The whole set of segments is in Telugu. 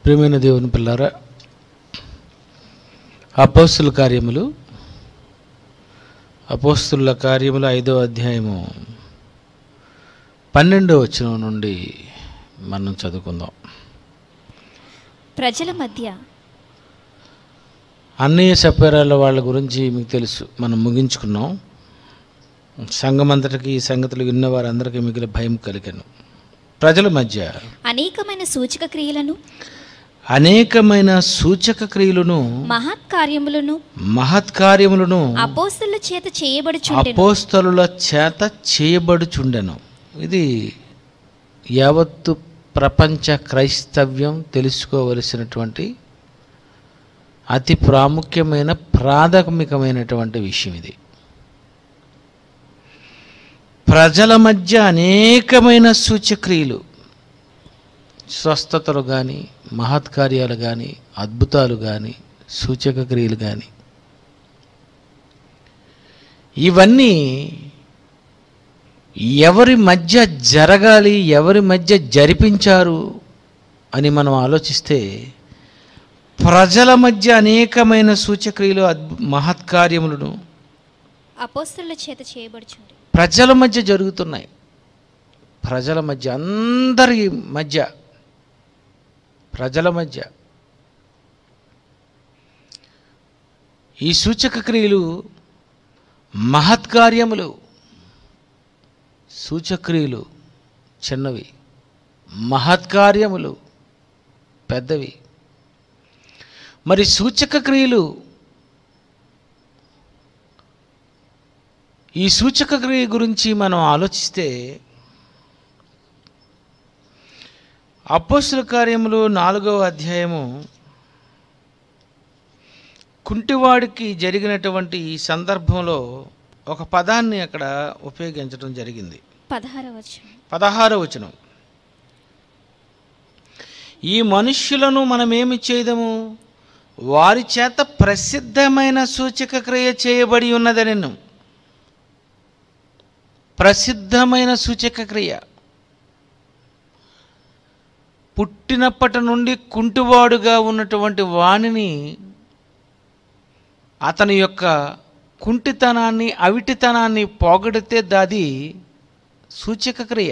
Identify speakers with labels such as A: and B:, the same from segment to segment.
A: ప్రియమైన దేవుని పిల్లారా, అపోస్తుల కార్యములు 5వ అధ్యాయము 12వ వచనం నుండి మనం చదువుకుందాం.
B: ప్రజల మధ్య
A: అన్నయ్య సపేరాల వాళ్ళ గురించి మీకు తెలుసు, మనం ముగించుకున్నాం. సంఘమంతటికి ఈ సంగతులు విన్న వారందరికీ మిగిలిన భయం కలిగాను. ప్రజల మధ్య
B: అనేకమైన సూచక క్రియలను మహత్కార్యములను అపోస్తలుల చేత చేయబడుచుండెను. ఇది యావత్తు ప్రపంచ క్రైస్తవ్యం తెలుసుకోవలసినటువంటి అతి ప్రాథమికమైనటువంటి విషయం. ఇది ప్రజల మధ్య అనేకమైన సూచక్రియలు, స్వస్థతలు కానీ, మహత్కార్యాలు కానీ, అద్భుతాలు కానీ, సూచక క్రియలు కానీ, ఇవన్నీ ఎవరి మధ్య జరగాలి, ఎవరి మధ్య జరిపించారు అని మనం ఆలోచిస్తే, ప్రజల మధ్య అనేకమైన సూచక్రియలు, మహత్కార్యములను అపోస్తలుల చేత చేయబడుచుండెను.
A: ప్రజల మధ్య జరుగుతున్నాయి. ప్రజల మధ్య, అందరి మధ్య, ప్రజల మధ్య ఈ సూచక క్రియలు, మహత్కార్యములు. సూచక్రియలు చిన్నవి, మహత్కార్యములు పెద్దవి. మరి సూచక క్రియలు, ఈ సూచక క్రియ గురించి మనం ఆలోచిస్తే, అపోస్తలుల కార్యములు 4వ అధ్యాయము కుంటివాడికి జరిగినటువంటి ఈ సందర్భంలో ఒక పదాన్ని అక్కడ ఉపయోగించడం జరిగింది. 16వ వచనం. ఈ మనుష్యులను మనమేమి చేయదము, వారి చేత ప్రసిద్ధమైన సూచక క్రియ చేయబడి ఉన్నదనెను. ప్రసిద్ధమైన సూచక క్రియ. పుట్టినప్పటి నుండి కుంటివాడుగా ఉన్నటువంటి వాణిని, అతని యొక్క కుంటితనాన్ని, అవిటితనాన్ని పోగొడితే దాది సూచక క్రియ.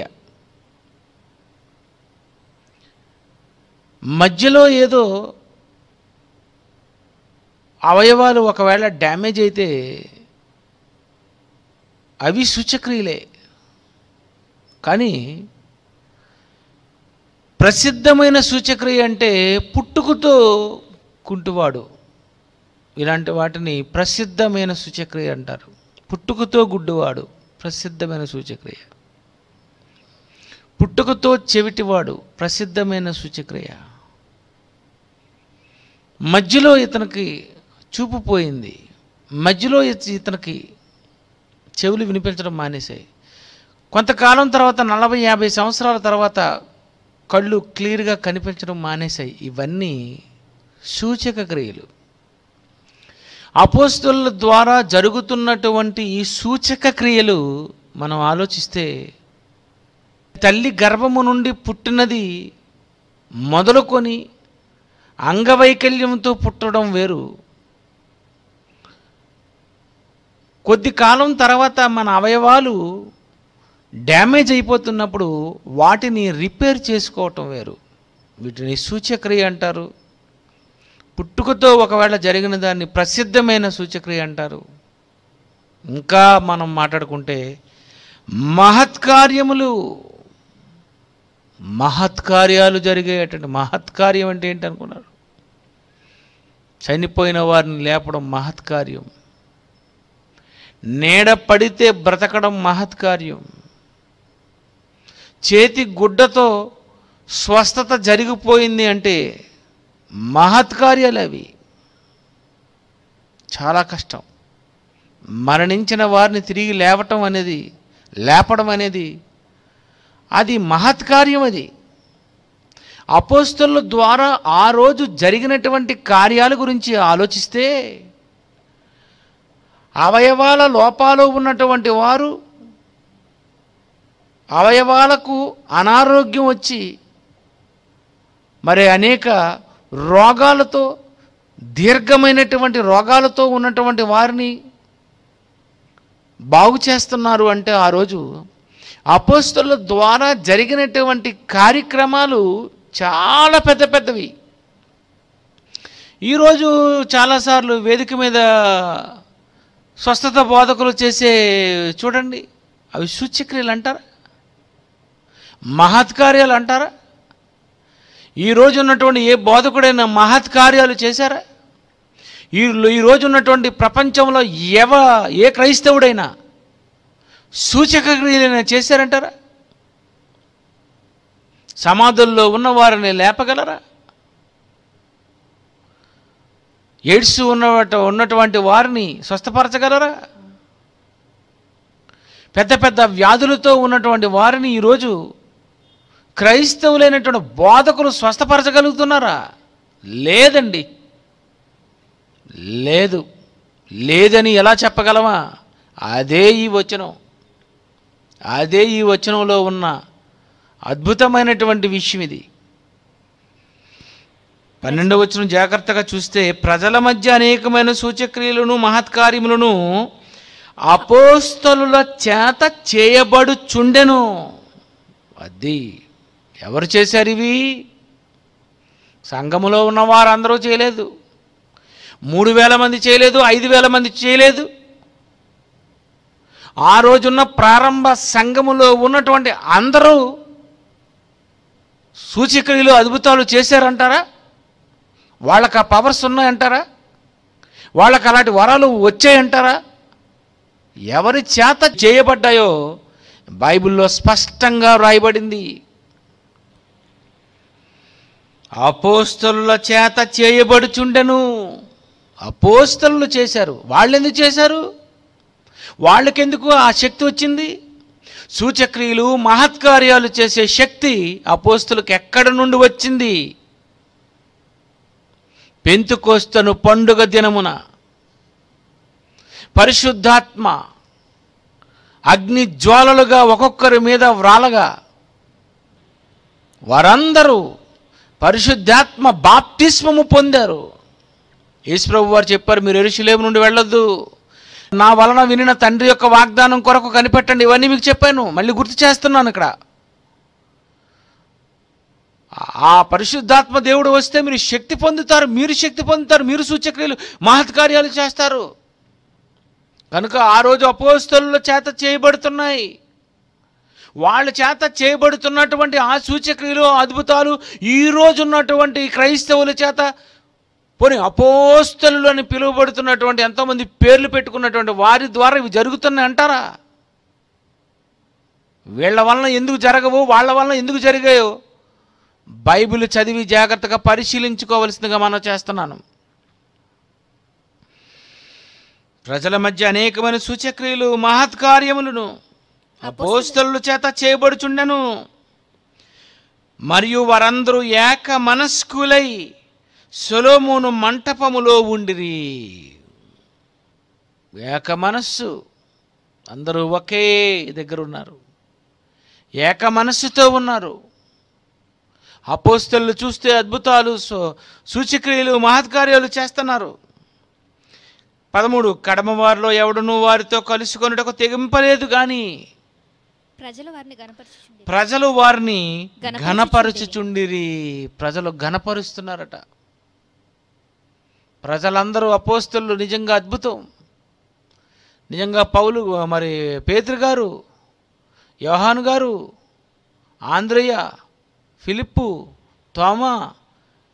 A: మధ్యలో ఏదో అవయవాలు ఒకవేళ డ్యామేజ్ అయితే అవి సూచక్రియలే. కానీ ప్రసిద్ధమైన సూచక్రియ అంటే పుట్టుకతో కుంటివాడు, ఇలాంటి వాటిని ప్రసిద్ధమైన సూచక్రియ అంటారు. పుట్టుకతో గుడ్డివాడు ప్రసిద్ధమైన సూచక్రియ. పుట్టుకతో చెవిటివాడు ప్రసిద్ధమైన సూచక్రియ. మధ్యలో ఇతనికి చూపు పోయింది, మధ్యలో ఇతనికి చెవులు వినిపించడం మానేశాయి, కొంతకాలం తర్వాత 40-50 సంవత్సరాల తర్వాత కళ్ళు క్లియర్గా కనిపించడం మానేశాయి. ఇవన్నీ సూచక క్రియలు. అపోస్తలుల ద్వారా జరుగుతున్నటువంటి ఈ సూచక క్రియలు మనం ఆలోచిస్తే, తల్లి గర్భము నుండి పుట్టినది మొదలుకొని అంగవైకల్యంతో పుట్టడం వేరు. కొద్ది కాలం తర్వాత మన అవయవాలు డ్యామేజ్ అయిపోతున్నప్పుడు వాటిని రిపేర్ చేసుకోవటం వేరు. వీటిని సూచక్రియ అంటారు. పుట్టుకతో ఒకవేళ జరిగిన దాన్ని ప్రసిద్ధమైన సూచక్రియ అంటారు. ఇంకా మనం మాట్లాడుకుంటే మహత్కార్యాలు జరిగేటువంటి, మహత్కార్యం అంటే ఏంటి అనుకున్నారు? చనిపోయిన వారిని లేపడం మహత్కార్యం. నీడ పడితే బ్రతకడం మహత్కార్యం. చేతి గుడ్డతో స్వస్థత జరిగిపోయింది అంటే మహత్కార్యాలు అవి. చాలా కష్టం. మరణించిన వారిని తిరిగి లేపడం అనేది అది మహత్కార్యం. అది అపోస్తలుల ద్వారా ఆ రోజు జరిగినటువంటి కార్యాల గురించి ఆలోచిస్తే, అవయవాల లోపాలు ఉన్నటువంటి వారు, అవయవాలకు అనారోగ్యం వచ్చి మరి అనేక రోగాలతో, దీర్ఘమైనటువంటి రోగాలతో ఉన్నటువంటి వారిని బాగు చేస్తున్నారు అంటే ఆ రోజు అపోస్తలుల ద్వారా జరిగినటువంటి కార్యక్రమాలు చాలా పెద్ద పెద్దవి. ఈరోజు చాలాసార్లు వేదిక మీద స్వస్థత బోధకులు చేసే చూడండి, అవి సూచ్యక్రియలు అంటారా, మహత్కార్యాలు అంటారా? ఈరోజు ఉన్నటువంటి ఏ బోధకుడైనా మహత్కార్యాలు చేశారా? ఈరోజు ఉన్నటువంటి ప్రపంచంలో ఏ క్రైస్తవుడైనా సూచక క్రియలైనా చేశారంటారా? సమాధుల్లో ఉన్న వారిని లేపగలరా? ఎయిడ్స్ ఉన్నటువంటి వారిని స్వస్థపరచగలరా? పెద్ద పెద్ద వ్యాధులతో ఉన్నటువంటి వారిని ఈరోజు క్రైస్తవులైనటువంటి బోధకులు స్వస్థపరచగలుగుతున్నారా? లేదండి, లేదు. లేదని ఎలా చెప్పగలమా? అదే ఈ వచనంలో ఉన్న అద్భుతమైనటువంటి విషయం ఇది. 12వ వచనం జాగ్రత్తగా చూస్తే, ప్రజల మధ్య అనేకమైన సూచక్రియలను మహత్కార్యములను అపోస్తలుల చేత చేయబడుచుండెను. అది ఎవరు చేశారు? ఇవి సంఘములో ఉన్న వారందరూ చేయలేదు. 3000 మంది చేయలేదు, 5000 మంది చేయలేదు. ఆ రోజున్న ప్రారంభ సంఘములో ఉన్నటువంటి అందరూ సూచక్రియలు అద్భుతాలు చేశారంటారా? వాళ్ళకి ఆ పవర్స్ ఉన్నాయంటారా? వాళ్ళకి అలాంటి వరాలు వచ్చాయంటారా? ఎవరి చేత చేయబడ్డాయో బైబిల్లో స్పష్టంగా వ్రాయబడింది. అపోస్తలుల చేత చేయబడుచుండెను. అపోస్తలులు చేశారు. వాళ్ళు ఎందుకు చేశారు? వాళ్ళకెందుకు ఆ శక్తి వచ్చింది? సూచక్రియలు మహత్కార్యాలు చేసే శక్తి అపోస్తలులకు ఎక్కడి నుండి వచ్చింది? పెంతెకొస్తను పండుగ దినమున పరిశుద్ధాత్మ అగ్ని జ్వాలలుగా ఒక్కొక్కరి మీద వ్రాలగా వారందరూ పరిశుద్ధాత్మ బాప్తిస్మము పొందారు. యేసుప్రభు వారు చెప్పారు, మీరు యెరూషలేము నుండి వెళ్ళొద్దు, నా వలన వినిన తండ్రి యొక్క వాగ్దానం కొరకు కనిపెట్టండి. ఇవన్నీ మీకు చెప్పాను, మళ్ళీ గుర్తు చేస్తున్నాను. ఇక్కడ ఆ పరిశుద్ధాత్మ దేవుడు వస్తే మీరు శక్తి పొందుతారు, మీరు సూచక్రియలు మహత్కార్యాలు చేస్తారు. కనుక ఆ రోజు అపోస్తలుల చేత చేయబడుతున్నాయి. వాళ్ళ చేత చేయబడుతున్నటువంటి ఆ సూచక్రియలు అద్భుతాలు ఈరోజు ఉన్నటువంటి క్రైస్తవుల చేత, పోనీ అపోస్తలులు అని పిలువబడుతున్నటువంటి ఎంతోమంది పేర్లు పెట్టుకున్నటువంటి వారి ద్వారా ఇవి జరుగుతున్నాయి అంటారా? వీళ్ళ వలన ఎందుకు జరగవు, వాళ్ళ వలన ఎందుకు జరిగాయో బైబిల్ చదివి జాగ్రత్తగా పరిశీలించుకోవలసిందిగా మనం చేస్తున్నాను. ప్రజల మధ్య అనేకమైన సూచక్రియలు మహత్కార్యములను అపోస్తలుల చేత చేయబడుచుండెను. మరియు వారందరూ ఏక మనస్కులై సొలొమోను మంటపములో ఉండిరి. ఏక మనస్సు, అందరూ ఒకే దగ్గర ఉన్నారు, ఏక మనస్సుతో ఉన్నారు. అపోస్తలులు చూస్తే అద్భుతాలు, సూచక్రియలు మహత్కార్యాలు చేస్తున్నారు. 13 కడమవారిలో ఎవడును వారితో కలుసుకొనుటకు తెగింపలేదు గాని ప్రజలు వారిని ఘనపరచుచుండిరి. ప్రజలు ఘనపరుస్తున్నారట. ప్రజలందరూ అపోస్తలులు నిజంగా అద్భుతం. నిజంగా పౌలు, మరి పేతురు గారు, యోహాను గారు, ఆంద్రయ్య, ఫిలిప్పు, తోమా,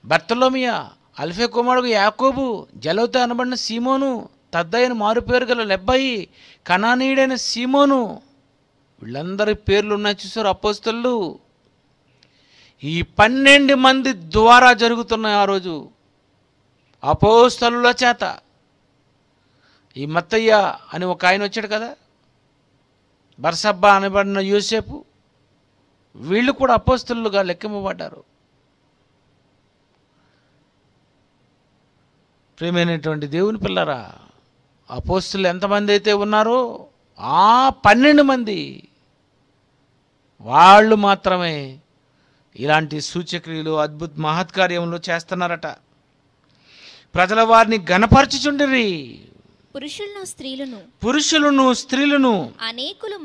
A: బర్తలోమియా, అల్ఫే కుమారుడు యాకోబు, జలౌత అనబడిన సీమోను, తద్దయిన మారుపేరు గల లెబ్బయి, కనానీయుడైన సీమోను, వీళ్ళందరి పేర్లు ఉన్నాయి చూసారు అపోస్తలులు. ఈ 12 మంది ద్వారా జరుగుతున్నాయి ఆ రోజు అపోస్తలుల చేత. ఈ మత్తయ్య అని ఒక ఆయన వచ్చాడు కదా, బర్సబ్బా అనబడిన యోసేపు, వీళ్ళు కూడా అపోస్తలులుగా లెక్కింపబడ్డారు. ప్రియమైనటువంటి దేవుని పిల్లరా, అపోస్తలులు ఎంతమంది అయితే ఉన్నారో ఆ 12 మంది వాళ్ళు మాత్రమే ఇలాంటి సూచక్రియలు అద్భుత మహత్కార్యములు చేస్తున్నారట. ప్రజల వారిని గణపరచుచుండిరి. పురుషులను స్త్రీలను
C: అనేకులు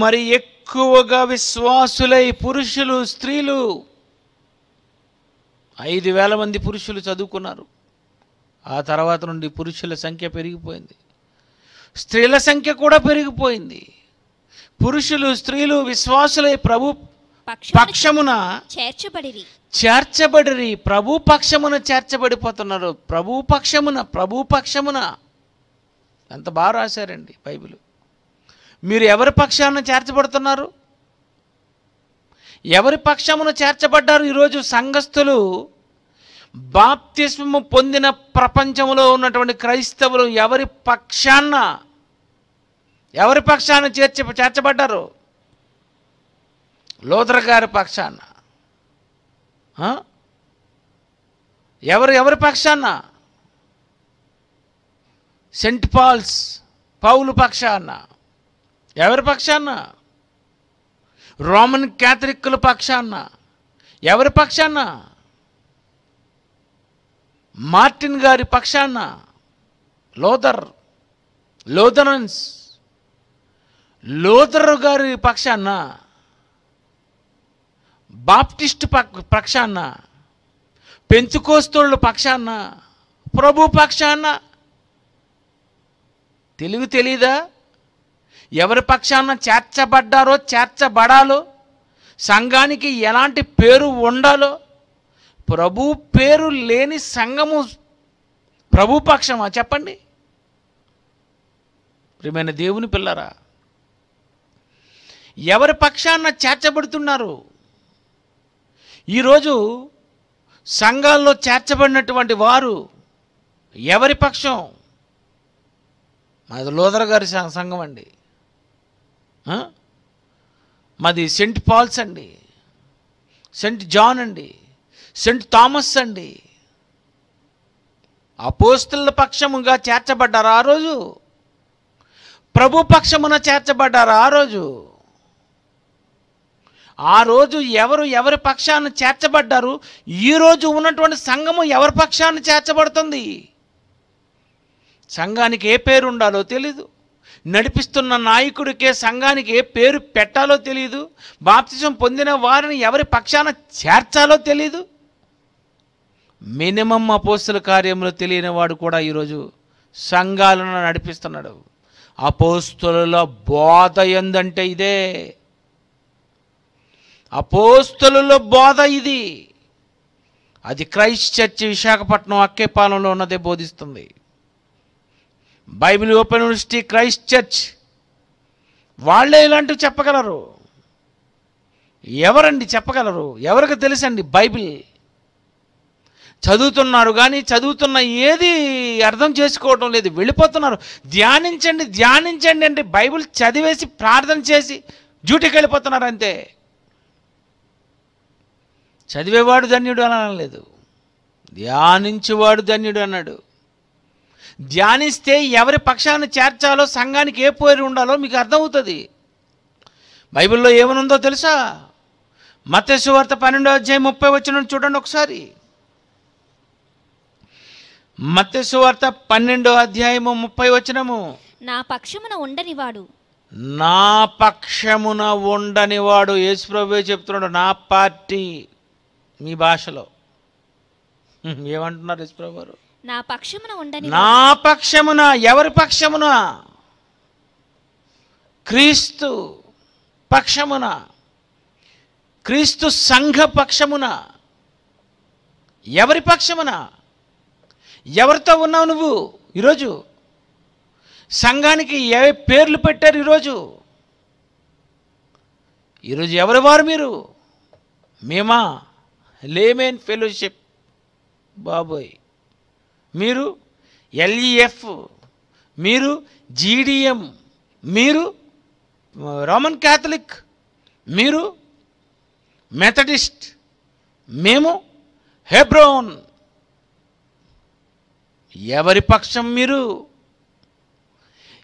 A: మరి ఎక్కువగా విశ్వాసులై, పురుషులు స్త్రీలు 5,000 మంది పురుషులు చదువుకున్నారు. ఆ తర్వాత నుండి పురుషుల సంఖ్య పెరిగిపోయింది, స్త్రీల సంఖ్య కూడా పెరిగిపోయింది. పురుషులు స్త్రీలు విశ్వాసులై ప్రభు పక్షమున చేర్చబడిరి. ప్రభు పక్షమున చేర్చబడిపోతున్నారు. ప్రభు పక్షమున ఎంత బాగా రాశారండి బైబిల్. మీరు ఎవరి పక్షాన చేర్చబడుతున్నారు? ఎవరి పక్షమున చేర్చబడ్డారు? ఈరోజు సంఘస్థులు, బాప్తిస్మము పొందిన ప్రపంచంలో ఉన్నటువంటి క్రైస్తవులు ఎవరి పక్షాన చేర్చబడ్డారు? లోదర్ గారి పక్షాన. ఎవరి పక్షాన? సెంట్ పాల్స్ పౌలు పక్షాన. ఎవరి పక్షాన? రోమన్ క్యాథలిక్కుల పక్షాన. ఎవరి పక్షాన? మార్టిన్ గారి పక్షాన. లోదర్ గారి పక్షాన. బాప్టిస్ట్ పక్షాన. పెంతుకోస్తోళ్ళ పక్షాన. ప్రభు పక్షాన. తెలీదా? ఎవరి పక్షాన చేర్చబడ్డారో, చేర్చబడాలో, సంఘానికి ఎలాంటి పేరు ఉండాలో. ప్రభు పేరు లేని సంఘము ప్రభు పక్షమా చెప్పండి? ప్రియమైన దేవుని పిల్లరా, ఎవరి పక్షాన చేర్చబడుతున్నారు? ఈరోజు సంఘాల్లో చేర్చబడినటువంటి వారు ఎవరి పక్షం? మాది లోదర్ గారి సంఘం అండి, మాది సెంట్ పాల్స్ అండి, సెంట్ జాన్ అండి, సెంట్ థామస్ అండి. అపోస్తలుల పక్షముగా చేర్చబడ్డారు ఆ రోజు. ప్రభు పక్షమున చేర్చబడ్డారు ఆ రోజు. ఎవరి పక్షాన చేర్చబడ్డారు? ఈరోజు ఉన్నటువంటి సంఘము ఎవరి పక్షాన చేర్చబడుతుంది? సంఘానికి ఏ పేరు ఉండాలో తెలీదు, నడిపిస్తున్న నాయకుడికే సంఘానికి ఏ పేరు పెట్టాలో తెలియదు, బాప్తిజం పొందిన వారిని ఎవరి పక్షాన చేర్చాలో తెలీదు. మినిమం అపోస్తల కార్యములు తెలియని వాడు కూడా ఈరోజు సంఘాలను నడిపిస్తున్నాడు. అపోస్తలుల బోధ ఏందంటే ఇదే. అపోస్తలుల బోధ ఇది. అది క్రైస్ట్ చర్చ్ విశాఖపట్నం అక్కేపాలెంలో ఉన్నదే బోధిస్తుంది. Bible open university Christ church వాళ్ళే ఇలాంటివి చెప్పగలరు. ఎవరండి చెప్పగలరు? ఎవరికి తెలుసండి? బైబిల్ చదువుతున్నారు కానీ చదువుతున్న ఏది అర్థం చేసుకోవటం లేదు, వెళ్ళిపోతున్నారు. ధ్యానించండి అంటే బైబిల్ చదివేసి ప్రార్థన చేసి డ్యూటీకి వెళ్ళిపోతున్నారు అంతే. చదివేవాడు ధన్యుడు అనలేదు, ధ్యానించేవాడు ధన్యుడు అన్నాడు. ధ్యానిస్తే ఎవరి పక్షాన్ని చేర్చాలో, సంఘానికి ఏ పేరు ఉండాలో మీకు అర్థమవుతుంది. బైబిల్లో ఏమనుందో తెలుసా? మత్తయి సువార్త 12:30 చూడండి ఒకసారి. మత్తయి సువార్త 12:30.
C: నా పక్షమున ఉండనివాడు, యేసుప్రభువే చెప్తున్నాడు. నా పార్టీ మీ భాషలో ఏమంటున్నారు యేసుప్రభు గారు? నా పక్షమున. ఎవరి పక్షమున? క్రీస్తు పక్షమున, క్రీస్తు సంఘ పక్షమున. ఎవరి పక్షమున? ఎవరితో ఉన్నావు నువ్వు ఈరోజు? సంఘానికి ఏ పేర్లు పెట్టారు ఈరోజు? ఎవరి వారు మీరు? మేమా? లేమెన్ ఫెలోషిప్ బాబోయ్. మీరు ఎల్ఈఎఫ్, మీరు జీడిఎం, మీరు రోమన్ క్యాథలిక్, మీరు మెథడిస్ట్, మేము హెబ్రోన్. ఎవరి పక్షం మీరు?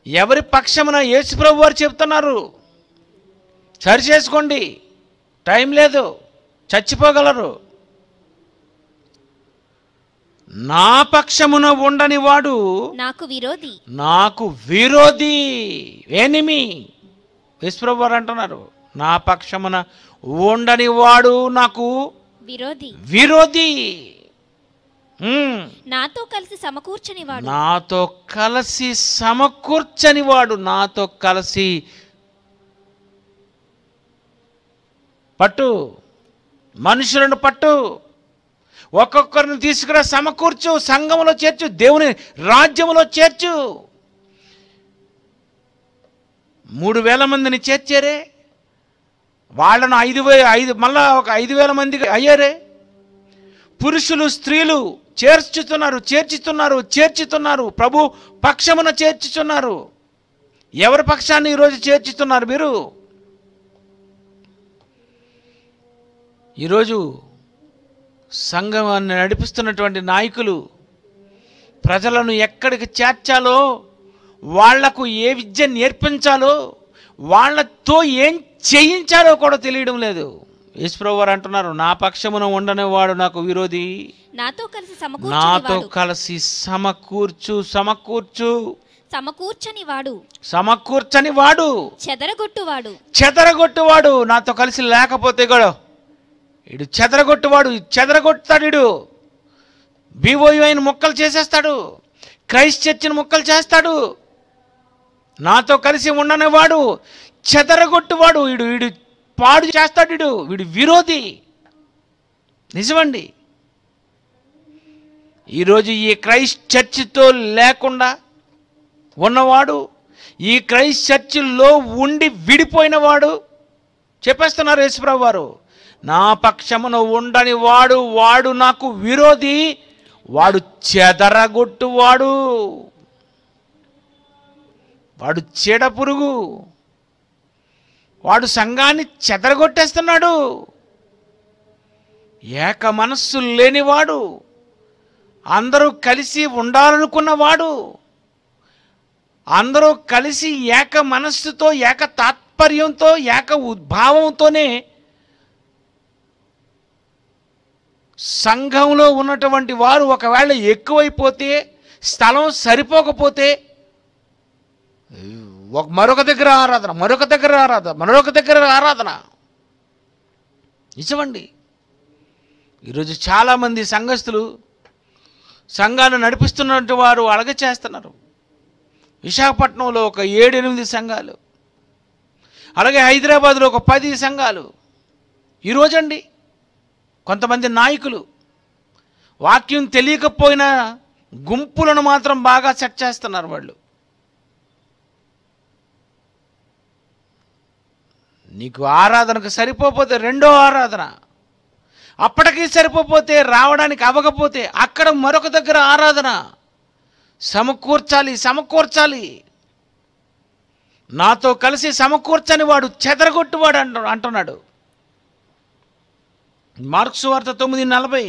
C: ఎవరి పక్షమున యేసుప్రభు వారు చెప్తున్నారు? సరి చేసుకోండి.
A: టైం లేదు, చచ్చిపోగలరు. నా పక్షమున ఉండని వాడు
D: నాకు విరోధి.
A: నాకు విరోధి, ఎనిమి. యేసుప్రభు వారు అంటున్నారు, నా పక్షమున ఉండని వాడు నాకు
D: విరోధి.
A: విరోధి.
D: నాతో కలిసి సమకూర్చని వాడు.
A: నాతో కలిసి సమకూర్చని వాడు, నాతో కలిసి పట్టు, మనుషులను పట్టు, ఒక్కొక్కరిని తీసుకురా, సమకూర్చు, సంఘములో చేర్చు, దేవుని రాజ్యములో చేర్చు. 3,000 మందిని చేర్చారే, వాళ్ళను 5,000 మళ్ళా ఒక 5,000 మంది అయ్యారే. పురుషులు స్త్రీలు చేర్చుతున్నారు. ప్రభు పక్షమున చేర్చుతున్నారు. ఎవరి పక్షాన్ని ఈరోజు చేర్చుతున్నారు మీరు? ఈరోజు సంఘాన్ని నడిపిస్తున్నటువంటి నాయకులు ప్రజలను ఎక్కడికి చేర్చాలో, వాళ్లకు ఏ విద్య నేర్పించాలో, వాళ్ళతో ఏం చేయించాలో కూడా తెలియడం లేదు. యేసుప్రభు వారు అంటున్నారు, నా పక్షమున ఉండనివాడు నాకు విరోధి.
D: నాతో కలిసి
A: సమకూర్చని వాడు చెదరగొట్టువాడు. నాతో కలిసి లేకపోతే కూడా ఇడు చెదరగొట్టువాడు, చెదరగొట్టుతాడు. ఇడు BOUని ముక్కలు చేసేస్తాడు, క్రైస్ట్ చర్చిని ముక్కలు చేస్తాడు. నాతో కలిసి ఉండనివాడు చెదరగొట్టువాడు, ఇడు పాడు చేస్తాడు, వీడు విరోధి. నిజమండి. ఈరోజు ఈ క్రైస్ట్ చర్చితో లేకుండా ఉన్నవాడు, ఈ క్రైస్ట్ చర్చిలో ఉండి విడిపోయినవాడు, చెప్పేస్తున్నారు యేసుప్రభు వారు, నా పక్షమున ఉండని వాడు నాకు విరోధి, వాడు చెదరగొట్టువాడు, వాడు చీడ పురుగు, వాడు సంఘాన్ని చెదరగొట్టేస్తున్నాడు. ఏక మనస్సు లేనివాడు, అందరూ కలిసి ఉండాలనుకున్నవాడు, అందరూ కలిసి ఏక మనస్సుతో, ఏక తాత్పర్యంతో, ఏక ఉద్భావంతోనే సంఘంలో ఉన్నటువంటి వారు ఒకవేళ ఎక్కువైపోతే, స్థలం సరిపోకపోతే మరొక దగ్గర ఆరాధన. నిజమండి. ఈరోజు చాలామంది సంఘస్థులు సంఘాన్ని నడిపిస్తున్నటువంటి వారు అలాగే చేస్తున్నారు. విశాఖపట్నంలో ఒక 7-8 సంఘాలు, అలాగే హైదరాబాద్లో ఒక 10 సంఘాలు. ఈరోజండి కొంతమంది నాయకులు వాక్యం తెలియకపోయినా గుంపులను మాత్రం బాగా సెట్ చేస్తున్నారు. వాళ్ళు నీకు ఆరాధనకు సరిపోతే రెండో ఆరాధన, అప్పటికీ సరిపోతే, రావడానికి అవ్వకపోతే అక్కడ మరొక దగ్గర ఆరాధన. సమకూర్చాలి. నాతో కలిసి సమకూర్చని వాడు చెదరగొట్టువాడు అంటున్నాడు. మార్కు సువార్త 9:40.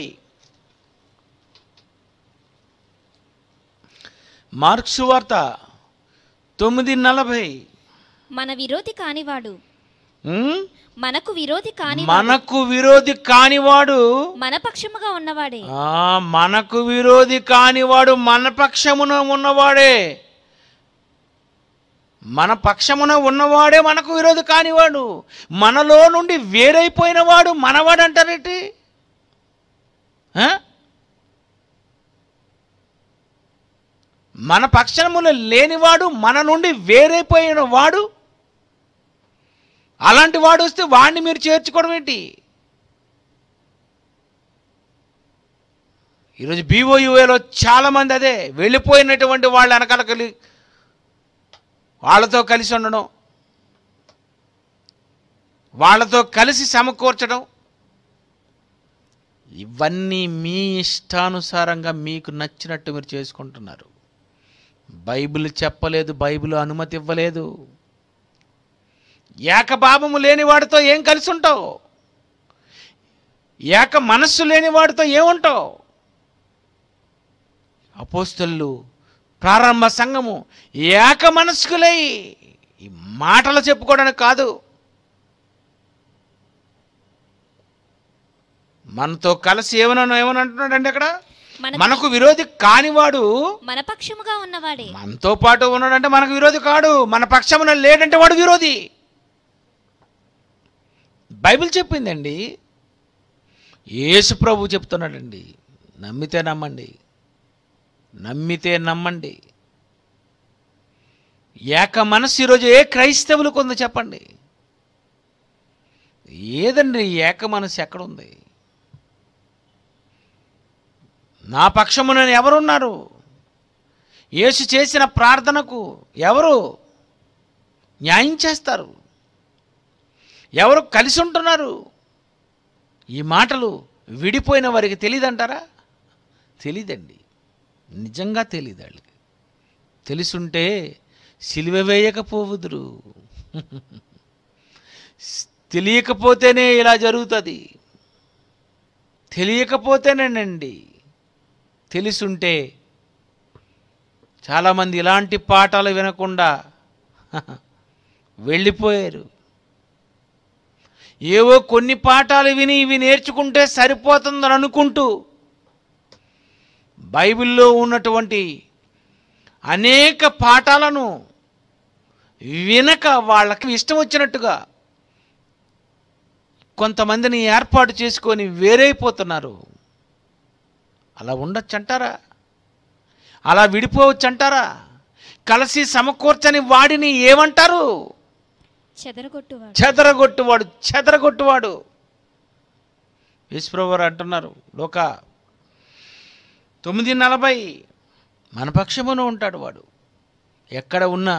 A: మార్కు సువార్త 9:40.
D: మనకు విరోధి కానివాడు మన పక్షముగా ఉన్నవాడే.
A: మనకు విరోధి కానివాడు మన పక్షమున ఉన్నవాడే. మన పక్షమున ఉన్నవాడే మనకు విరోధి కానివాడు. మనలో నుండి వేరైపోయిన వాడు మనవాడు అంటారేంటి? మన పక్షమున లేనివాడు, మన నుండి వేరైపోయిన వాడు, అలాంటి వాడు వస్తే వాడిని మీరు చేర్చుకోవడం ఏంటి? ఈరోజు BOUలో చాలామంది అదే వెళ్ళిపోయినటువంటి వాళ్ళ వెనకాలకి వాళ్ళతో కలిసి ఉండడం, వాళ్ళతో కలిసి సమకూర్చడం, ఇవన్నీ మీ ఇష్టానుసారంగా మీకు నచ్చినట్టు మీరు చేసుకుంటున్నారు. బైబిల్ చెప్పలేదు, బైబిల్ అనుమతి ఇవ్వలేదు. ఏకభావము లేని వాడితో ఏం కలిసి ఉంటావు? ఏక మనస్సు లేని వాడితో ఏముంటావు? అపోస్తలులు, ప్రారంభ సంఘము ఏక మనస్కులై, ఈ మాటలు చెప్పుకోవడానికి కాదు, మనతో కలిసి ఏమని అంటున్నాడండి అక్కడ?
D: మన
A: మనకు విరోధి కానివాడు
D: మన పక్షముగా ఉన్నవాడే.
A: మనతో పాటు ఉన్నాడంటే మనకు విరోధి కాడు. మన పక్షమున లేడంటే వాడు విరోధి. బైబిల్ చెప్పిందండి. యేసు ప్రభు చెప్తున్నాడండి. నమ్మితే నమ్మండి, నమ్మితే నమ్మండి. ఏక మనసు ఈరోజు ఏ క్రైస్తవులకు ఉందో చెప్పండి. ఏదండి ఏక మనసు ఎక్కడుంది? నా పక్షమున ఎవరున్నారు? యేసు చేసిన ప్రార్థనకు ఎవరు న్యాయం చేస్తారు? ఎవరు కలిసి ఉంటున్నారు? ఈ మాటలు విడిపోయిన వారికి తెలియదంటారా? తెలీదండి, నిజంగా తెలీదు. వాళ్ళకి తెలుసుంటే సిలువ వేయకపోవుదురు. తెలియకపోతేనే ఇలా జరుగుతుంది. తెలియకపోతేనేనండి. తెలుసుంటే చాలామంది ఇలాంటి పాఠాలు వినకుండా వెళ్ళిపోయారు. ఏవో కొన్ని పాఠాలు విని ఇవి నేర్చుకుంటే సరిపోతుందని అనుకుంటూ బైబిల్లో ఉన్నటువంటి అనేక పాఠాలను వినక వాళ్ళకి ఇష్టం వచ్చినట్టుగా కొంతమందిని ఏర్పాటు చేసుకొని వేరైపోతున్నారు. అలా ఉండొచ్చంటారా? అలా విడిపోవచ్చంటారా? కలిసి సమకూర్చని వాడిని ఏమంటారు?
D: చెదరగొట్టువాడు.
A: చెదరగొట్టువాడు, చెదరగొట్టువాడు. యేసుప్రభువు వారు అంటున్నారు లోక 9:40 మన పక్షమున ఉంటాడు వాడు. ఎక్కడ ఉన్నా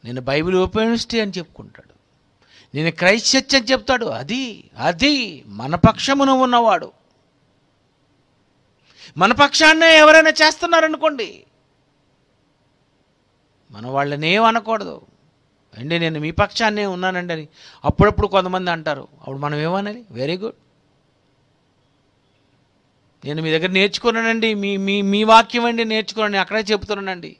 A: నేను బైబిల్ ఓపెన్ యూనివర్సిటీ అని చెప్పుకుంటాడు, నేను క్రైస్ట్ చర్చ్ అని చెప్తాడు. అది మన పక్షమున ఉన్నవాడు. మన పక్షాన్నే ఎవరైనా చేస్తున్నారనుకోండి, మన వాళ్ళని ఏమనకూడదు. అండి నేను మీ పక్షాన్నే ఉన్నానండి అని అప్పుడప్పుడు కొంతమంది అంటారు. అప్పుడు మనం ఏమనాలి? వెరీ గుడ్, నేను మీ దగ్గర నేర్చుకున్నానండి, మీ వాక్యం అండి నేర్చుకున్నాను, అక్కడే చెబుతున్నానండి.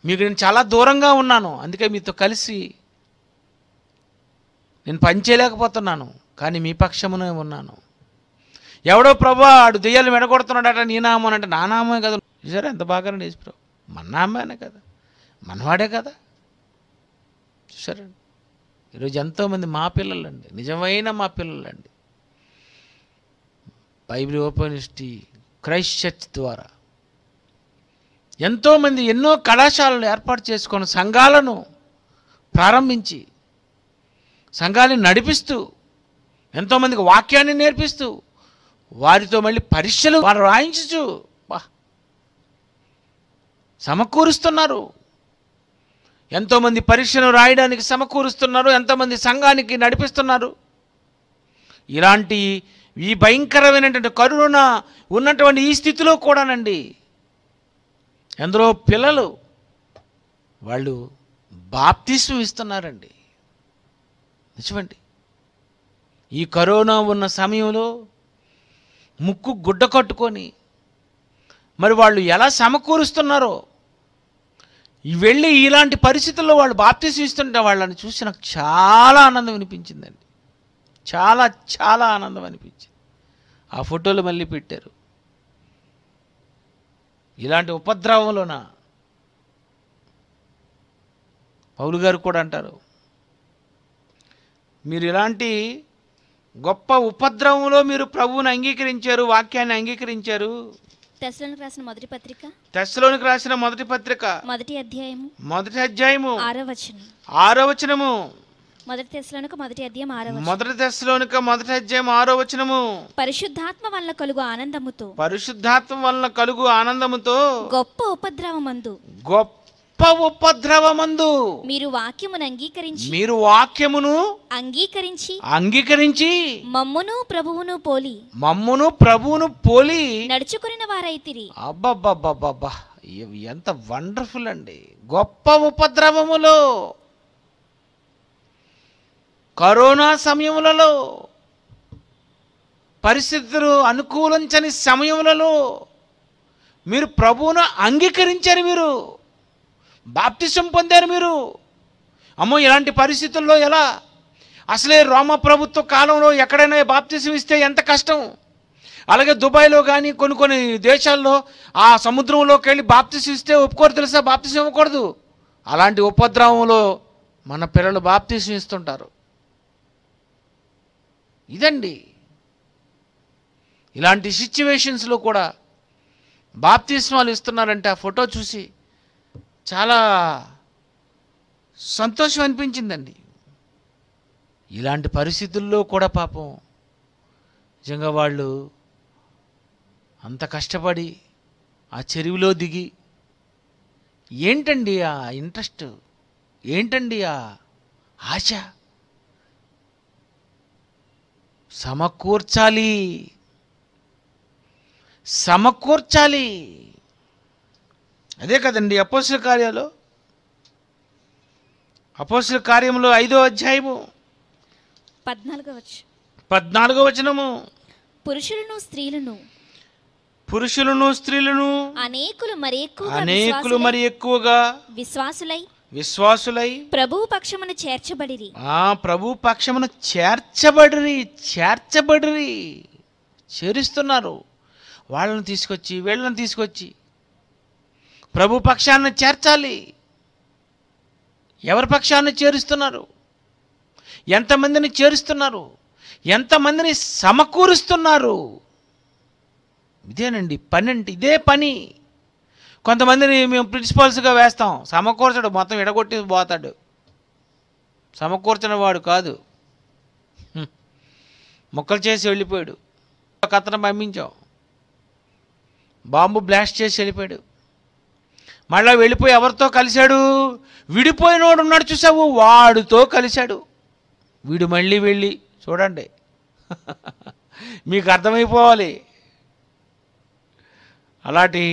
A: మీకు నేను చాలా దూరంగా ఉన్నాను, అందుకే మీతో కలిసి నేను పనిచేయలేకపోతున్నాను, కానీ మీ పక్షమునే ఉన్నాను. ఎవడో ప్రభు ఆడు దెయ్యాలు మెడగొడుతున్నాడట నీ నామం అంటే, నా నామే కదా. చూసారా ఎంత బాగా యేసు ప్రభు మన నామానే కదా, మనవాడే కదా. చూసారండి ఈరోజు ఎంతోమంది మా పిల్లలండి, నిజమైన మా పిల్లలండి, Bible open university Christ church ద్వారా ఎంతోమంది ఎన్నో కళాశాలను ఏర్పాటు చేసుకొని సంఘాలను ప్రారంభించి సంఘాలను నడిపిస్తూ ఎంతోమందికి వాక్యాన్ని నేర్పిస్తూ వారితో మళ్ళీ పరీక్షలు వారు రాయించు సమకూరుస్తున్నారు. ఎంతోమంది పరీక్షను రాయడానికి సమకూరుస్తున్నారు, ఎంతోమంది సంఘానికి నడిపిస్తున్నారు. ఇలాంటి ఈ భయంకరమైనటువంటి కరోనా ఉన్నటువంటి ఈ స్థితిలో కూడానండి ఎందరో పిల్లలు వాళ్ళు బాప్తిస్మం ఇస్తున్నారండి. నిజమండి, ఈ కరోనా ఉన్న సమయంలో ముక్కు గుడ్డ కట్టుకొని మరి వాళ్ళు ఎలా సమకూరుస్తున్నారో, వెళ్ళి ఇలాంటి పరిస్థితుల్లో వాళ్ళు బాప్తిస్మం ఇస్తుంటే వాళ్ళని చూసి నాకు చాలా ఆనందం అనిపించిందండి. చాలా చాలా ఆనందం అనిపించింది. ఆ ఫోటోలు మళ్ళీ పెట్టారు. ఇలాంటి ఉపద్రవంలోన పౌలు గారు కూడా అంటారు, మీరు ఇలాంటి గొప్ప ఉపద్రవంలో మీరు ప్రభువుని అంగీకరించారు, వాక్యాన్ని అంగీకరించారు.
D: తెస్సలోనికి రాసిన మొదటి పత్రిక,
A: తెస్సలోనికి రాసిన మొదటి పత్రిక
D: మొదటి అధ్యాయము 6వ వచనం,
A: 6వ వచనము.
D: మొదటి తెస్సలోనికి మొదటి అధ్యాయం 6వ వచనం.
A: మొదటి తెస్సలోనిక మొదటి అధ్యాయం 6వ వచనము.
D: పరిశుద్ధాత్మ వలన కలుగు ఆనందముతో,
A: పరిశుద్ధాత్మ వలన కలుగు ఆనందముతో
D: గొప్ప ఉపద్రవమందు,
A: గొప్ప ఉపద్రవమందు
D: మీరు వాక్యమును అంగీకరించి,
A: మీరు వాక్యమును అంగీకరించి
D: మమ్మును ప్రభువును పోలి,
A: మమ్మును ప్రభువును పోలి
D: నడుచుకుని వారైతిరి.
A: అబ్బబ్బబ్బబ్బబ్బా, ఎంత వండర్ఫుల్ అండి. గొప్ప ఉపద్రవములో, కరోనా సమయములలో, పరిస్థితులు అనుకూలించని సమయములలో మీరు ప్రభువును అంగీకరించారు, మీరు బాప్తిసం పొందారు. మీరు అమ్మో ఇలాంటి పరిస్థితుల్లో ఎలా అసలే రోమా ప్రభుత్వ కాలంలో ఎక్కడైనా బాప్తిసం ఇస్తే ఎంత కష్టం. అలాగే దుబాయ్లో కానీ కొన్ని దేశాల్లో ఆ సముద్రంలోకి వెళ్ళి బాప్తిసం ఇస్తే ఒప్పుకోరు తెలుసా, బాప్తిసం ఇవ్వకూడదు. అలాంటి ఉపద్రవంలో మన పిల్లలు బాప్తిసం ఇస్తుంటారు. ఇదండి, ఇలాంటి సిచ్యువేషన్స్లో కూడా బాప్తిస్మాలు ఇస్తున్నారంటే ఆ ఫోటో చూసి చాలా సంతోషం అనిపించిందండి. ఇలాంటి పరిస్థితుల్లో కూడా పాపం నిజంగా వాళ్ళు అంత కష్టపడి ఆ చెరువులో దిగి, ఏంటండి ఆ ఇంట్రెస్ట్, ఏంటండి ఆ ఆశ, సమకూర్చాలి. అదే కదండి అపోస్తలుల కార్యంలో 5వ అధ్యాయము 14వ వచనము. పురుషులను స్త్రీలను
D: అనేకులు మరి
A: ఎక్కువగా విశ్వాసులై
D: ప్రభువు పక్షమున చేర్చబడిరి.
A: ప్రభు పక్షమున చేరుస్తున్నారు. వాళ్ళని తీసుకొచ్చి వీళ్ళని తీసుకొచ్చి ప్రభు పక్షాన్ని చేర్చాలి. ఎవరి పక్షాన్ని చేరుస్తున్నారు? ఎంతమందిని చేరుస్తున్నారు? ఎంతమందిని సమకూరుస్తున్నారు? ఇదేనండి పని అంటే, ఇదే పని. కొంతమందిని మేము ప్రిన్సిపల్స్గా వేస్తాం, సమకూర్చడు, మొత్తం ఎడగొట్టి పోతాడు. సమకూర్చిన వాడు కాదు, మొక్కలు చేసి వెళ్ళిపోయాడు. ఒక అతను పంపించాం, బాంబు బ్లాస్ట్ చేసి వెళ్ళిపోయాడు. మళ్ళీ వెళ్ళిపోయి ఎవరితో కలిశాడు? విడిపోయినోడు ఉన్నాడు చూసావు, వాడితో కలిశాడు. వీడు మళ్ళీ వెళ్ళి చూడండి, మీకు అర్థమైపోవాలి. అలాంటి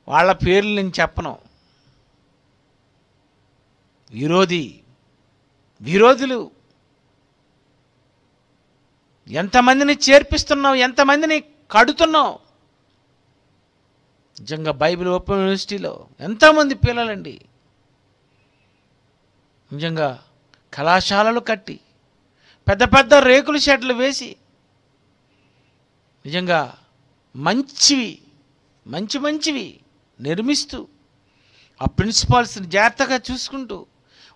A: వాళ్ళ పేర్లు నేను చెప్పను. విరోధులు ఎంతమందిని చేర్పిస్తున్నావు, ఎంతమందిని కడుతున్నావు. నిజంగా బైబిల్ ఓపెన్ యూనివర్సిటీలో ఎంతోమంది పిల్లలండి నిజంగా కళాశాలలు కట్టి పెద్ద పెద్ద రేకుల షెడ్లు వేసి నిజంగా మంచివి నిర్మిస్తూ ఆ ప్రిన్సిపాల్స్ని జాగ్రత్తగా చూసుకుంటూ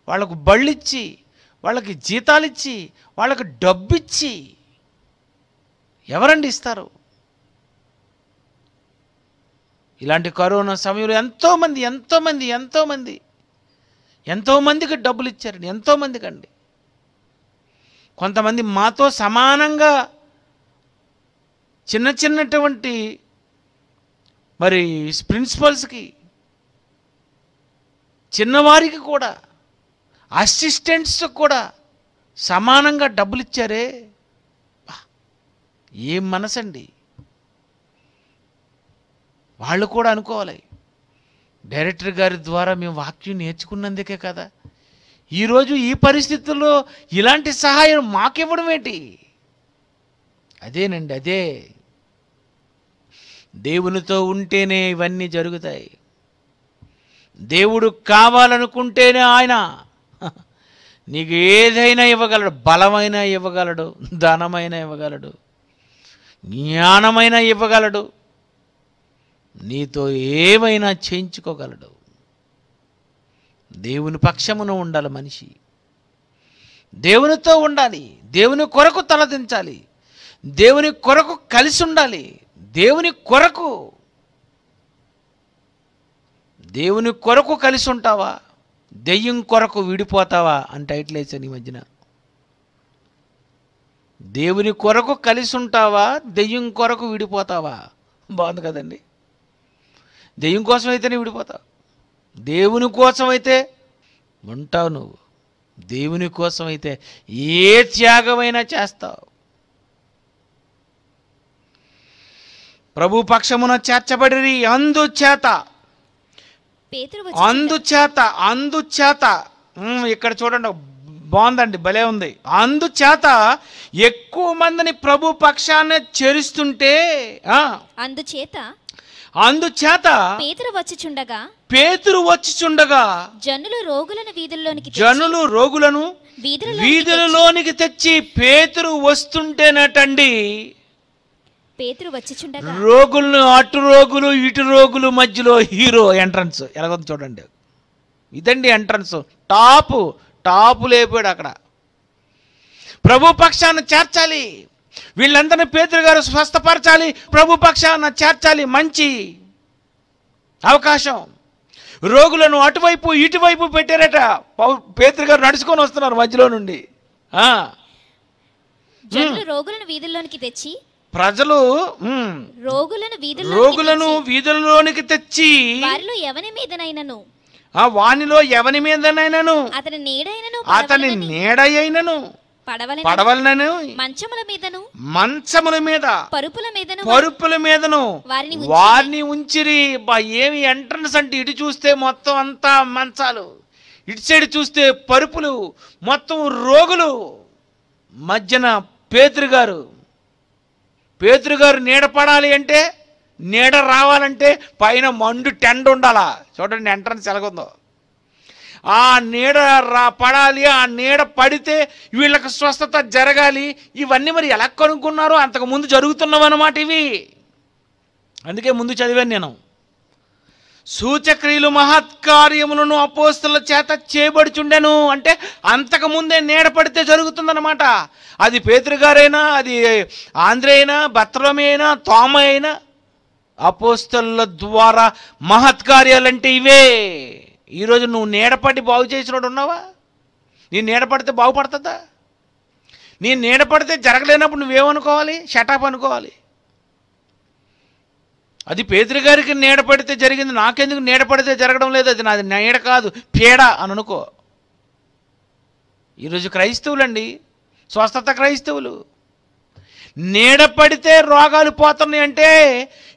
A: వాళ్ళకు బళ్ళిచ్చి, వాళ్ళకి జీతాలిచ్చి, వాళ్ళకి డబ్బిచ్చి ఎవరండి ఇస్తారు? ఇలాంటి కరోనా సమయంలో ఎంతోమందికి డబ్బులు ఇచ్చారండి, ఎంతోమందికి అండి. కొంతమంది మాతో సమానంగా చిన్నటువంటి మరి ప్రిన్సిపల్స్కి, చిన్నవారికి కూడా, అసిస్టెంట్స్ కూడా సమానంగా డబ్బులు ఇచ్చారే. ఏం మనసండి! వాళ్ళు కూడా అనుకోవాలి, డైరెక్టర్ గారి ద్వారా మేము వాక్యం నేర్చుకున్నందుకే కదా ఈరోజు ఈ పరిస్థితుల్లో ఇలాంటి సహాయం మాకివ్వడం ఏంటి? అదేనండి, అదే దేవునితో ఉంటేనే ఇవన్నీ జరుగుతాయి. దేవుడు కావాలనుకుంటేనే ఆయన నీకు ఏదైనా ఇవ్వగలడు. బలమైన ఇవ్వగలడు, ధనమైన ఇవ్వగలడు, జ్ఞానమైన ఇవ్వగలడు, నీతో ఏమైనా చేయించుకోగలడు. దేవుని పక్షమున ఉండాలి మనిషి, దేవునితో ఉండాలి, దేవుని కొరకు తలదించాలి, దేవుని కొరకు కలిసి ఉండాలి. దేవుని కొరకు కలిసి ఉంటావా, దెయ్యం కొరకు విడిపోతావా అని టైటిల్ వేసాను ఈ మధ్యన. దేవుని కొరకు కలిసి ఉంటావా, దెయ్యం కొరకు విడిపోతావా? బాగుంది కదండి. దెయ్యం కోసం అయితేనే విడిపోతావు, దేవుని కోసం అయితే ఉంటావు. నువ్వు దేవుని కోసం అయితే ఏ త్యాగమైనా చేస్తావు. ప్రభు పక్షమున చేర్చబడిరి, అందుచేత ఇక్కడ చూడండి, బాగుందండి, భలే ఉంది. అందుచేత ఎక్కువ మందిని ప్రభు పక్షాన్ని చేరుస్తుంటే, అందుచేత పేతురు వచ్చిచుండగా
D: జనులు రోగులను
A: వీధులలోనికి తెచ్చి పేతురు వస్తుంటేనటండి
D: పేతురు వచ్చుచుండగా
A: రోగులను అటు రోగులు ఇటు రోగులు మధ్యలో హీరో ఎంట్రన్స్ ఎలాగో చూడండి. ఇదండి ఎంట్రన్స్. టాపు లేపాడు అక్కడ. ప్రభు పక్షాన చేర్చాలి, వీళ్ళందరినీ పేతురు గారు స్వస్థపరచాలి, ప్రభు పక్షాన చేర్చాలి. మంచి అవకాశం. రోగులను అటువైపు ఇటువైపు పెట్టారట. పేతురు గారు నడుచుకొని వస్తున్నారు మధ్యలో నుండి.
D: జనులు రోగులను వీధుల్లోనికి తెచ్చి
A: ప్రజలు రోగులను వీధుల్లోనికి తెచ్చి
D: వారిలో ఎవని మీదనైనను
A: వానిలో ఎవని మీదనైనను
D: అతని
A: నీడయైనను పడవలనను మంచముల మీద పరుపుల మీదను వారిని ఉంచిరి. ఏమి ఎంట్రన్స్ అంటే ఇటు చూస్తే మొత్తం అంతా మంచాలు, ఇటు సైడ్ చూస్తే పరుపులు, మొత్తం రోగులు. మధ్యన పేతురు గారు నీడ పడాలి అంటే, నీడ రావాలంటే పైన మండు టెండ ఉండాలా. చూడండి ఎంట్రన్స్ ఎలాగుందో. ఆ నీడ పడాలి, ఆ నీడ పడితే వీళ్ళకి స్వస్థత జరగాలి. ఇవన్నీ మరి ఎలా కనుక్కున్నారో అంతకుముందు జరుగుతున్నవన్నమాట ఇవి. అందుకే ముందు చదివాను నేను. సూచక్రియలు మహత్కార్యములను అపోస్తలుల చేత చేయబడుచుండెను అంటే అంతకుముందే నీడ పడితే జరుగుతుందన్నమాట. అది పేతురు గారైనా, అది ఆంద్రే అయినా, బర్తలోమీ అయినా, తోమ అయినా, అపోస్తలుల ద్వారా మహత్కార్యాలంటే ఇవే. ఈరోజు నువ్వు నీడపడి బాగు చేసినోడు ఉన్నావా? నీ నీడపడితే బాగుపడుతుందా? నీ నీడపడితే జరగలేనప్పుడు నువ్వేమనుకోవాలి? షటప్ అనుకోవాలి. అది పేతురు గారికి నీడ పడితే జరిగింది, నాకెందుకు నీడ పడితే జరగడం లేదు, అది నాది నీడ కాదు పీడ అని అనుకో. ఈరోజు క్రైస్తవులండి, స్వస్థత క్రైస్తవులు. నీడ పడితే రోగాలు పోతున్నాయి అంటే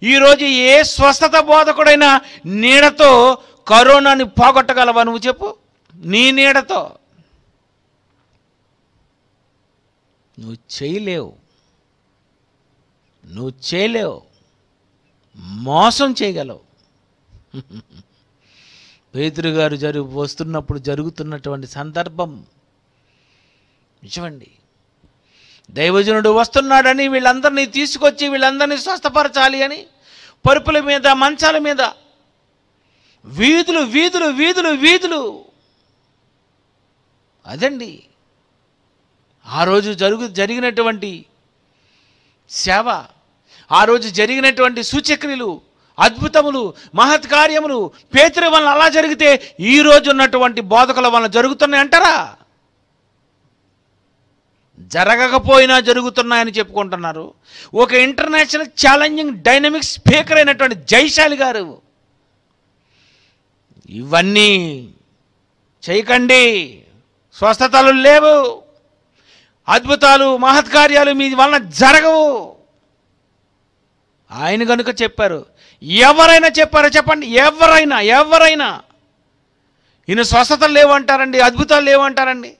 A: ఈరోజు ఏ స్వస్థత బోధకుడైనా నీడతో కరోనాని పోగొట్టగలవా నువ్వు చెప్పు? నీ నీడతో నువ్వు చేయలేవు, మోసం చేయగలవు. పేతురు గారు వస్తున్నప్పుడు జరుగుతున్నటువంటి సందర్భం నిజమండి. దైవజనుడు వస్తున్నాడని వీళ్ళందరినీ తీసుకొచ్చి వీళ్ళందరినీ స్వస్థపరచాలి అని పరుపుల మీద, మంచాల మీద, వీధులు అదండి ఆ రోజు జరిగినటువంటి సేవ, ఆ రోజు జరిగినటువంటి సూచక్రియలు, అద్భుతములు, మహత్కార్యములు పేతురు వలన అలా జరిగితే ఈ రోజు ఉన్నటువంటి బోధకుల వలన జరుగుతున్నాయి అంటారా? జరగకపోయినా జరుగుతున్నాయని చెప్పుకుంటున్నారు. ఒక ఇంటర్నేషనల్ ఛాలెంజింగ్ డైనమిక్ స్పీకర్ అయినటువంటి జైశాలి గారు ఇవన్నీ చేయకండి, స్వస్థతలు లేవు, అద్భుతాలు మహత్కార్యాలు మీ వలన జరగవు ఆయన కనుక చెప్పారు. ఎవరైనా చెప్పారో చెప్పండి? ఎవరైనా ఈయన స్వస్థతలు లేవంటారండి, అద్భుతాలు లేవంటారండి.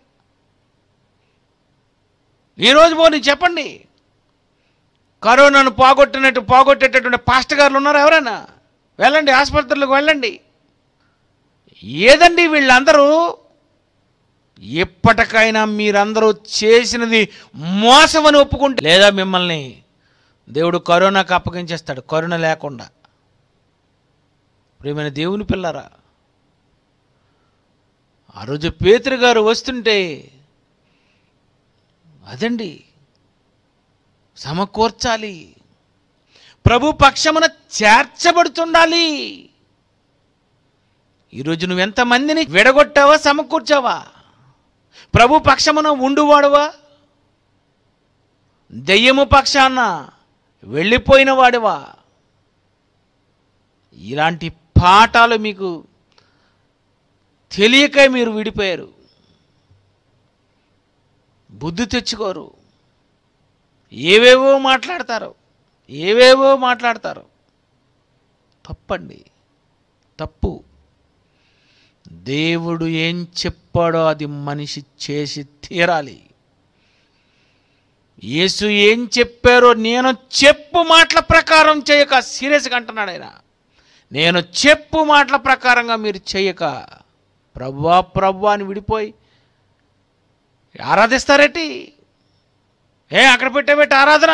A: ఈరోజు పోనీ చెప్పండి, కరోనాను పోగొట్టేటటువంటి పాస్టర్ గారులు ఉన్నారు ఎవరైనా? వెళ్ళండి, ఆసుపత్రులకు వెళ్ళండి. ఏదండి వీళ్ళందరూ? ఎప్పటికైనా మీరందరూ చేసినది మోసమని ఒప్పుకుంటే, లేదా మిమ్మల్ని దేవుడు కరోనాకు అప్పగించేస్తాడు కరోనా లేకుండా. ప్రియమైన దేవుని పిల్లరా, ఆ రోజు పేతురు గారు వస్తుంటే అదండి సమకూర్చాలి, ప్రభు పక్షమున చేర్చబడుతుండాలి. ఈరోజు నువ్వెంతమందిని విడగొట్టావా, సమకూర్చావా? ప్రభు పక్షమున ఉండువాడువా, దెయ్యము పక్షాన వెళ్ళిపోయిన వాడివా? ఇలాంటి పాఠాలు మీకు తెలియక మీరు విడిపోయారు. బుద్ధి తెచ్చుకోరు, ఏవేవో మాట్లాడతారు. తప్పండి, తప్పు. దేవుడు ఏం చెప్పాడో అది మనిషి చేసి తీరాలి. యేసు ఏం చెప్పారో నేను చెప్పు మాటల ప్రకారం చేయక, సీరియస్గా అంటున్నాడు ఆయన, నేను చెప్పు మాటల ప్రకారంగా మీరు చేయక ప్రభువా అని విడిపోయి ఆరాధిస్తారేటి? అక్కడ పెట్టేబెట్టి ఆరాధన.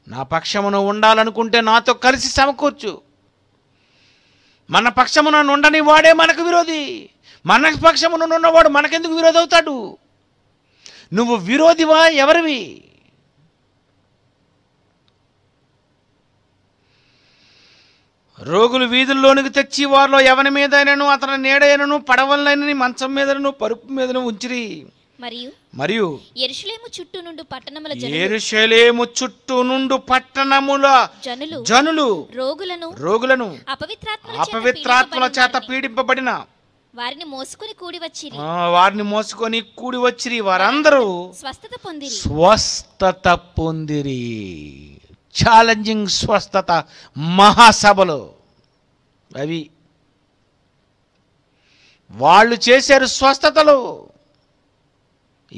A: నా పక్షమును ఉండాలనుకుంటే నాతో కలిసి సమకూర్చు. మన పక్షమున ఉండని వాడే మనకు విరోధి. మన పక్షమున ఉన్నవాడు మనకెందుకు విరోధి అవుతాడు? నువ్వు విరోధివా? ఎవరివి? రోగులు వీధుల్లోనికి తెచ్చి వారిలో ఎవని మీదైనను అతని నీడైనను పడవలైనని మంచం మీదను పరుపు మీదను ఉంచిరి. మరియు
D: యెరూషలేము చుట్టూ నుండు పట్టణముల జనులు రోగులను అపవిత్రాత్మల చేత పీడింపబడిన వారిని మోసుకొని కూడి వచ్చిరి. వారందరూ స్వస్థత పొందిరి. ఛాలెంజింగ్ స్వస్థత మహాసభలు అవి వాళ్ళు చేశారు స్వస్థతలు.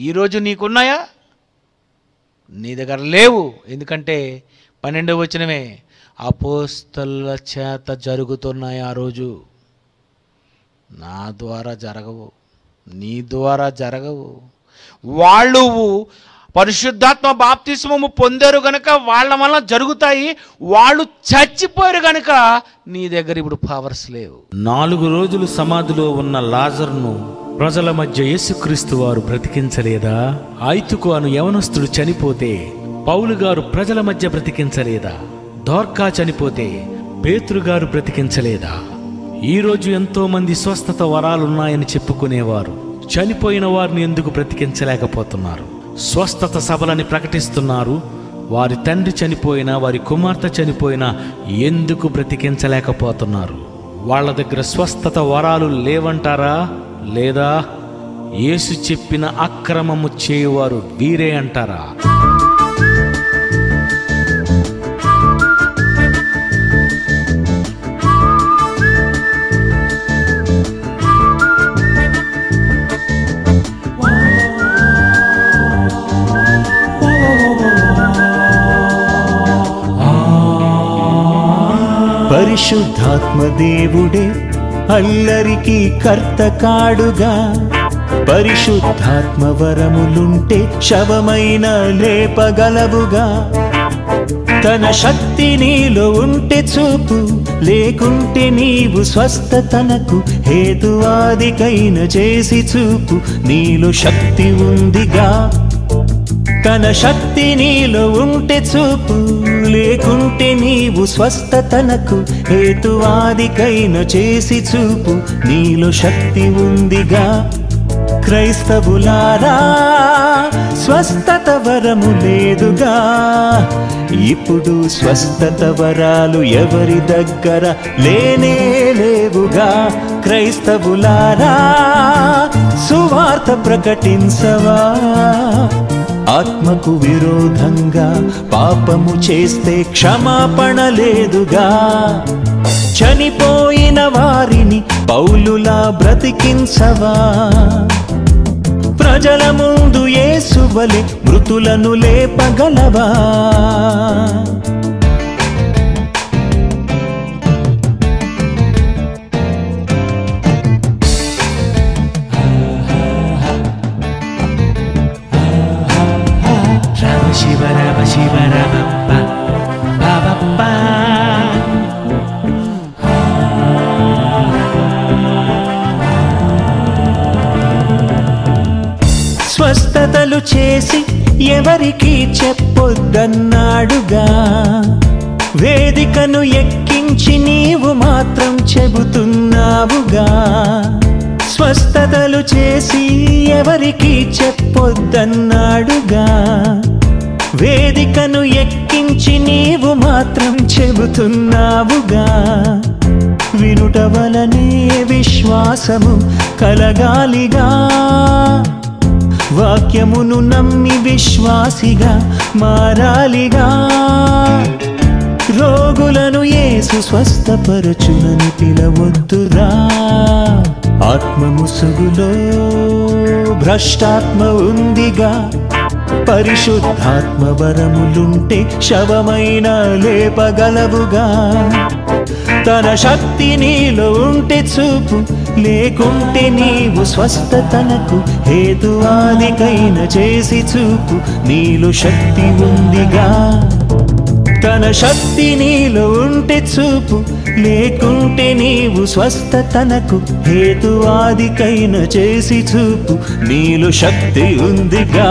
D: ఈరోజు నీకున్నాయా? నీ దగ్గర లేవు. ఎందుకంటే 12వ వచనమే, అపోస్తలుల చేత జరుగుతున్నాయి. ఆ రోజు నా ద్వారా జరగవు, నీ ద్వారా జరగవు. వాళ్ళు పరిశుద్ధాత్మ బాప్తిస్మము పొందారు గనుక వాళ్ళ వల్ల జరుగుతాయి. వాళ్ళు చచ్చిపోయారు గనుక నీ దగ్గర ఇప్పుడు పవర్స్ లేవు.
B: 4 రోజులు సమాధిలో ఉన్న లాజరును ప్రజల మధ్య యేసుక్రీస్తు వారు బ్రతికించలేదా? ఐతుకు అను యవనస్తుడు చనిపోతే పౌలు గారు ప్రజల మధ్య బ్రతికించలేదా? దోర్కా చనిపోతే పేతురు గారు బ్రతికించలేదా? ఈరోజు ఎంతో మంది స్వస్థత వరాలున్నాయని చెప్పుకునేవారు చనిపోయిన వారిని ఎందుకు బ్రతికించలేకపోతున్నారు? స్వస్థత సభలని ప్రకటిస్తున్నారు. వారి తండ్రి చనిపోయినా వారి కుమార్తె చనిపోయినా ఎందుకు బ్రతికించలేకపోతున్నారు? వాళ్ళ దగ్గర స్వస్థత వరాలు లేవంటారా? లేదా యేసు చెప్పిన అక్రమము చేయువారు వీరే అంటారా?
E: పరిశుద్ధాత్మ దేవుడే అల్లరికి కర్త కాడుగా. పరిశుద్ధాత్మ వరములుంటే శవమైన లేపగలవుగా. తన శక్తి నీలో ఉంటే చూపు, లేకుంటే నీవు స్వస్థతనకు హేతువాదికైన చేసి చూపు. నీలో శక్తి ఉందిగా. తన శక్తి నీలో ఉంటే చూపు, లేకుంటే నీవు స్వస్థతనకు హేతువాదికైన చేసి చూపు. నీలో శక్తి ఉందిగా. క్రైస్తవులారా, స్వస్థత వరము లేదుగా. ఇప్పుడు స్వస్థత వరాలు ఎవరి దగ్గర లేనే లేవుగా. క్రైస్తవులారా, సువార్త ప్రకటించవా? ఆత్మకు విరోధంగా పాపము చేస్తే క్షమాపణ లేదుగా. చనిపోయిన వారిని పౌలులా బ్రతికించవా? ప్రజల ముందు యేసు వలె మృతులను లేపగలవా? స్వస్థతలు చేసి ఎవరికి చెప్పొద్దన్నాడుగా. వేదికను ఎక్కించి నీవు మాత్రం చెబుతున్నావుగా. స్వస్థతలు చేసి ఎవరికి చెప్పొద్దన్నాడుగా. వేదికను ఎక్కించి నీవు మాత్రం చెబుతున్నావుగా. వినుట వలనే విశ్వాసము కలగాలిగా. వాక్యమును నమ్మి విశ్వాసిగా మారాలిగా. రోగులను యేసు స్వస్థపరచునని పిలవొద్దురా. ఆత్మ ముసుగులో భ్రష్టాత్మ ఉందిగా. పరిశుద్ధాత్మ వరములుంటే శవమైన లేపగలవుగా. తన శక్తి నీలో ఉంటే చూపు, లేకుంటే నీవు స్వస్థతనకు హేతువాదికైన చేసి చూపు, నీలో శక్తి ఉందిగా. తన శక్తి నీలో ఉంటే చూపు, లేకుంటే నీవు స్వస్థతనకు హేతువాదికైన చేసి చూపు, నీలో శక్తి ఉందిగా.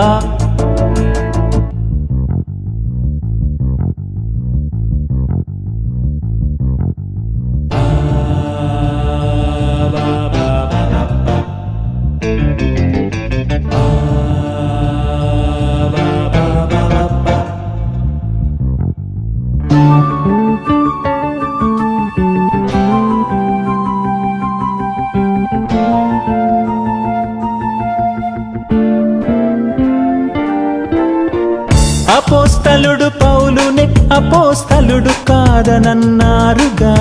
E: అపోస్తలుడు పౌలునే అపోస్తలుడు కాదనన్నారుగా,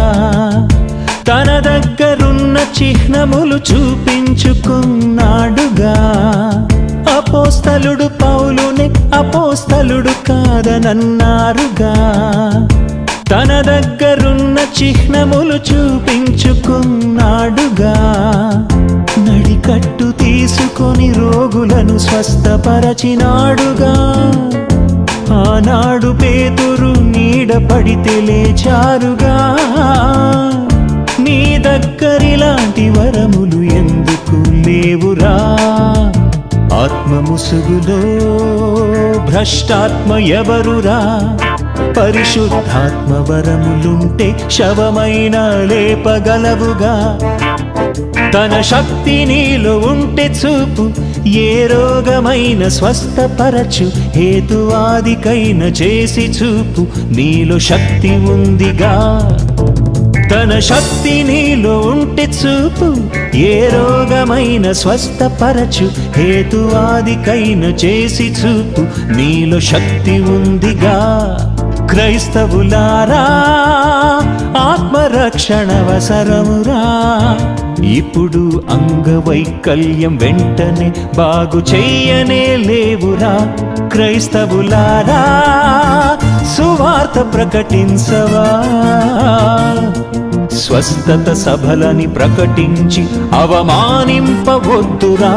E: తన దగ్గరున్న చిహ్నములు చూపించుకున్నాడుగా. అపోస్తలుడు పౌలునే అపోస్తలుడు కాదనన్నారుగా, తన దగ్గరున్న చిహ్నములు చూపించుకున్నాడుగా. నడికట్టు తీసుకొని రోగులను స్వస్థపరచినాడుగా. ఆనాడు పేతురు నీడ పడితే లేచారుగా. నీ దగ్గరిలాంటి వరములు ఎందుకు లేవురా? ఆత్మ ముసుగులో భ్రష్టాత్మ ఎవరురా? పరిశుద్ధాత్మ వరములుంటే శవమైన లేపగలవుగా. తన శక్తి నీలో ఉంటే చూపు, ఏ రోగమైన స్వస్థపరచు, హేతువాదికైన చేసి చూపు, నీలో శక్తి ఉందిగా. తన శక్తి నీలో ఉంటే చూపు, ఏ రోగమైన స్వస్థపరచు, హేతువాదికైన చేసి చూపు, నీలో శక్తి ఉందిగా. క్రైస్తవులారా, ఆత్మరక్షణ అవసరమురా. ఇప్పుడు అంగవైకల్యం వెంటనే బాగు చెయ్యనే లేవురా. క్రైస్తవులారా, సువార్త ప్రకటించవా? స్వస్థత సభలని ప్రకటించి అవమానింపవద్దురా.